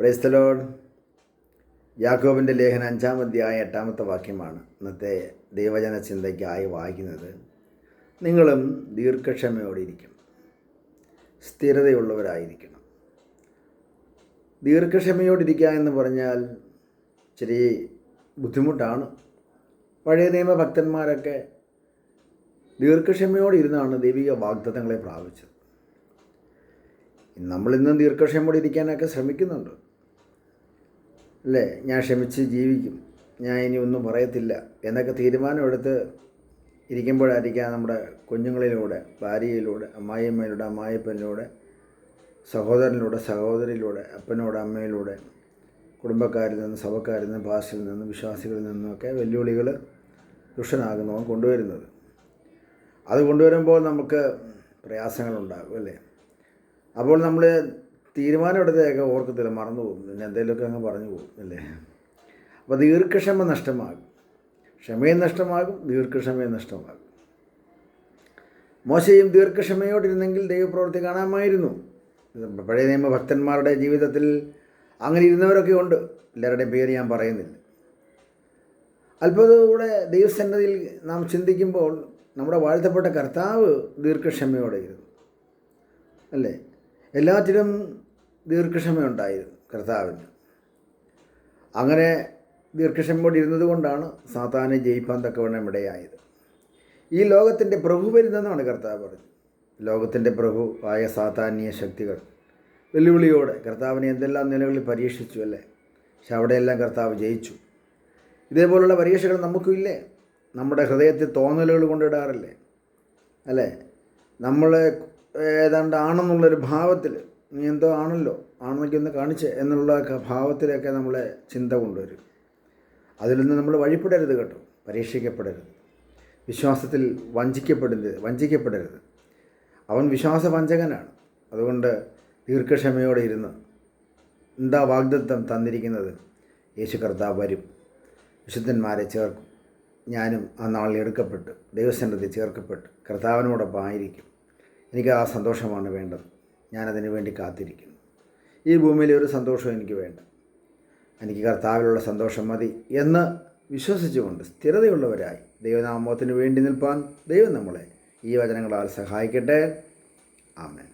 Praise the Lord. യാക്കോബിൻ്റെ ലേഖനം 5-ാം അധ്യായം 8-ാമത്തെ വാക്യമാണ് ഇന്നത്തെ ദൈവജന ചിന്തയ്ക്കായി വായിക്കുന്നത്. നിങ്ങളും ദീർഘക്ഷമയോടിരിക്കണം, സ്ഥിരതയുള്ളവരായിരിക്കണം. ദീർഘക്ഷമയോടിരിക്കുക എന്ന് പറഞ്ഞാൽ ഇച്ചിരി ബുദ്ധിമുട്ടാണ്. പഴയ നിയമ ഭക്തന്മാരൊക്കെ ദീർഘക്ഷമയോടിരുന്നാണ് ദൈവിക വാഗ്ദത്തങ്ങളെ പ്രാപിച്ചത്. നമ്മളിന്നും ദീർഘക്ഷമയോടെ ഇരിക്കാനൊക്കെ ശ്രമിക്കുന്നുണ്ട് അല്ലേ. ഞാൻ ക്ഷമിച്ച് ജീവിക്കും, ഞാൻ ഇനി ഒന്നും പറയത്തില്ല എന്നൊക്കെ തീരുമാനമെടുത്ത് ഇരിക്കുമ്പോഴായിരിക്കാം നമ്മുടെ കുഞ്ഞുങ്ങളിലൂടെ, ഭാര്യയിലൂടെ, അമ്മായിയമ്മയിലൂടെ, അമ്മായിപ്പനിലൂടെ, സഹോദരനിലൂടെ, സഹോദരിയിലൂടെ, അപ്പനോട്, അമ്മയിലൂടെ, കുടുംബക്കാരിൽ നിന്ന്, സഭക്കാരിൽ നിന്ന്, പാസ്റ്ററിൽ നിന്ന്, വിശ്വാസികളിൽ നിന്നൊക്കെ വെല്ലുവിളികൾ ദുഷ്ടനാകുന്നവൻ കൊണ്ടുവരുന്നത്. അത് കൊണ്ടുവരുമ്പോൾ നമുക്ക് പ്രയാസങ്ങളുണ്ടാകും അല്ലേ. അപ്പോൾ നമ്മൾ തീരുമാനമെടുത്തതൊക്കെ ഓർക്കത്തില്ല, മറന്നു പോകും, പിന്നെ എന്തെങ്കിലുമൊക്കെ അങ്ങ് പറഞ്ഞു പോകും അല്ലേ. അപ്പോൾ ദീർഘക്ഷമ നഷ്ടമാകും, ക്ഷമയും നഷ്ടമാകും, ദീർഘക്ഷമയും നഷ്ടമാകും. മോശയും ദീർഘക്ഷമയോടിരുന്നെങ്കിൽ ദൈവപ്രവൃത്തി കാണാമായിരുന്നു. പഴയ നിയമ ഭക്തന്മാരുടെ ജീവിതത്തിൽ അങ്ങനെ ഇരുന്നവരൊക്കെ ഉണ്ട്. എല്ലാവരുടെയും പേര് ഞാൻ പറയുന്നില്ല. അല്പതൂടെ ദൈവസന്നിധിയിൽ നാം ചിന്തിക്കുമ്പോൾ നമ്മുടെ വാഴ്ത്തപ്പെട്ട കർത്താവ് ദീർഘക്ഷമയോടെ ഇരുന്നു അല്ലേ. എല്ലാറ്റിലും ദീർഘക്ഷമയുണ്ടായിരുന്നു കർത്താവിന്. അങ്ങനെ ദീർഘക്ഷമയോടെ ഇരുന്നത് കൊണ്ടാണ് സാത്താനെ ജയിപ്പാൻ തക്കവണ്ണം ഇടയായത്. ഈ ലോകത്തിൻ്റെ പ്രഭു വരുന്നെന്നാണ് കർത്താവ് പറഞ്ഞത്. ലോകത്തിൻ്റെ പ്രഭു ആയ സാത്താന്യ ശക്തികൾ വെല്ലുവിളിയോടെ കർത്താവിനെ എന്തെല്ലാം നിലകളിൽ പരീക്ഷിച്ചു അല്ലേ. പക്ഷെ അവിടെയെല്ലാം കർത്താവ് ജയിച്ചു. ഇതേപോലുള്ള പരീക്ഷകൾ നമുക്കും ഇല്ലേ. നമ്മുടെ ഹൃദയത്തിൽ തോന്നലുകൾ കൊണ്ടിടാറില്ലേ അല്ലേ. നമ്മൾ ഏതാണ്ട് ആണെന്നുള്ളൊരു ഭാവത്തിൽ, നീ എന്തോ ആണല്ലോ, ആണെന്നൊക്കെ ഒന്ന് കാണിച്ച് എന്നുള്ള ഭാവത്തിലൊക്കെ നമ്മളെ ചിന്ത കൊണ്ടുവരും. അതിൽ നിന്ന് നമ്മൾ വഴിപ്പെടരുത് കേട്ടോ, പരീക്ഷിക്കപ്പെടരുത്, വിശ്വാസത്തിൽ വഞ്ചിക്കപ്പെടരുത്. അവൻ വിശ്വാസവഞ്ചകനാണ്. അതുകൊണ്ട് ദീർഘക്ഷമയോടെ ഇരുന്ന് എന്താ വാഗ്ദത്തം തന്നിരിക്കുന്നത്? യേശു കർത്താവ് വരും, വിശുദ്ധന്മാരെ ചേർക്കും. ഞാനും ആ നാളിൽ എടുക്കപ്പെട്ട് ദൈവസന്നിധി ചേർക്കപ്പെട്ട് കർത്താവിനോടൊപ്പം ആയിരിക്കും. എനിക്ക് ആ സന്തോഷമാണ് വേണ്ടത്. ഞാനതിനു വേണ്ടി കാത്തിരിക്കുന്നു. ഈ ഭൂമിയിലെ ഒരു സന്തോഷം എനിക്ക് വേണ്ട, എനിക്ക് കർത്താവിലുള്ള സന്തോഷം മതി എന്ന് വിശ്വസിച്ചുകൊണ്ട് സ്ഥിരതയുള്ളവരായി ദൈവനാമത്തിന് വേണ്ടി നിൽപ്പാൻ ദൈവം നമ്മളെ ഈ വചനങ്ങളാൽ സഹായിക്കട്ടെ. ആമേൻ.